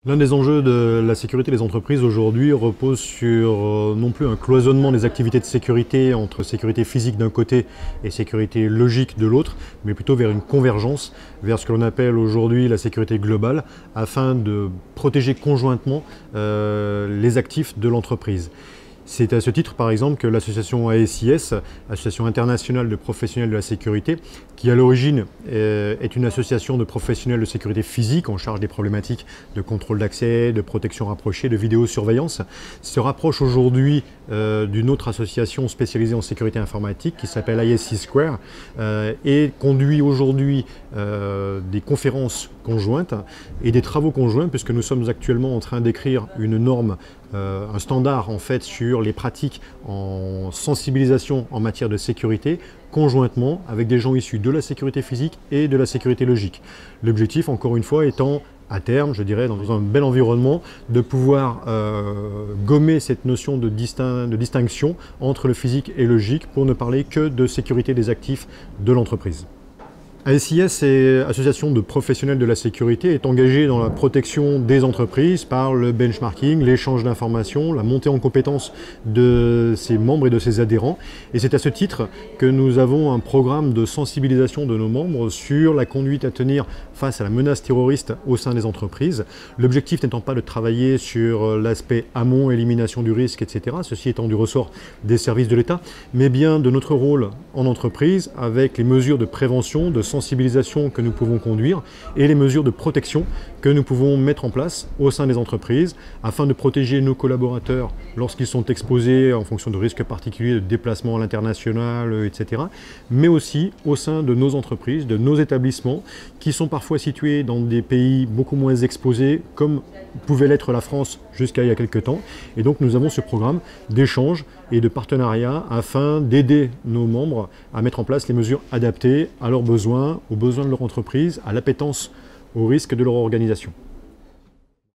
L'un des enjeux de la sécurité des entreprises aujourd'hui repose sur non plus un cloisonnement des activités de sécurité entre sécurité physique d'un côté et sécurité logique de l'autre, mais plutôt vers une convergence vers ce que l'on appelle aujourd'hui la sécurité globale afin de protéger conjointement les actifs de l'entreprise. C'est à ce titre, par exemple, que l'association ASIS, Association internationale de professionnels de la sécurité, qui à l'origine est une association de professionnels de sécurité physique en charge des problématiques de contrôle d'accès, de protection rapprochée, de vidéosurveillance, se rapproche aujourd'hui d'une autre association spécialisée en sécurité informatique qui s'appelle ISC Square et conduit aujourd'hui des conférences conjointes et des travaux conjoints puisque nous sommes actuellement en train d'écrire une norme, un standard en fait sur les pratiques en sensibilisation en matière de sécurité conjointement avec des gens issus de la sécurité physique et de la sécurité logique. L'objectif encore une fois étant à terme, je dirais, dans un bel environnement, de pouvoir gommer cette notion de distinction entre le physique et le logique pour ne parler que de sécurité des actifs de l'entreprise. ASIS, Association de professionnels de la sécurité, est engagée dans la protection des entreprises par le benchmarking, l'échange d'informations, la montée en compétences de ses membres et de ses adhérents. Et c'est à ce titre que nous avons un programme de sensibilisation de nos membres sur la conduite à tenir face à la menace terroriste au sein des entreprises. L'objectif n'étant pas de travailler sur l'aspect amont, élimination du risque, etc., ceci étant du ressort des services de l'État, mais bien de notre rôle en entreprise avec les mesures de prévention, de sensibilisation que nous pouvons conduire et les mesures de protection que nous pouvons mettre en place au sein des entreprises afin de protéger nos collaborateurs lorsqu'ils sont exposés en fonction de risques particuliers de déplacement à l'international, etc. Mais aussi au sein de nos entreprises, de nos établissements qui sont parfois situés dans des pays beaucoup moins exposés comme pouvait l'être la France jusqu'à il y a quelques temps. Et donc nous avons ce programme d'échange et de partenariat afin d'aider nos membres à mettre en place les mesures adaptées à leurs besoins, aux besoins de leur entreprise, à l'appétence au risque de leur organisation.